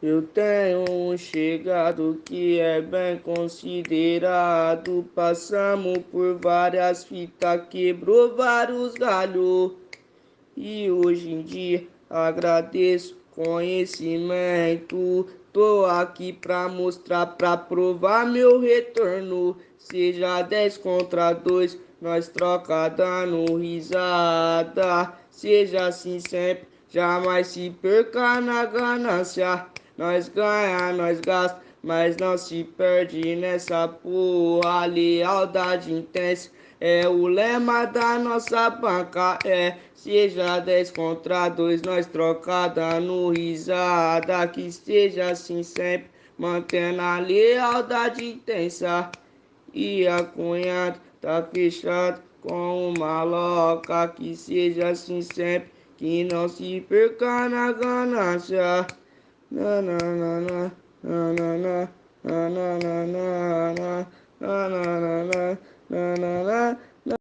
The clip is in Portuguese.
Eu tenho um chegado que é bem considerado. Passamos por várias fitas, quebrou vários galhos. E hoje em dia agradeço conhecimento. Tô aqui pra mostrar, pra provar meu retorno. Seja 10 contra 2, nós troca dando risada. Seja assim sempre, jamais se perca na ganância. Nós ganha, nós gasta, mas não se perde nessa porra. Lealdade intensa é o lema da nossa banca. Seja 10 contra 2, nós troca dando risada. Que seja assim sempre, mantendo a lealdade intensa. E a cunhada tá fechado com uma loca. Que seja assim sempre, que não se perca na ganância. Na na na na na na na na na na na na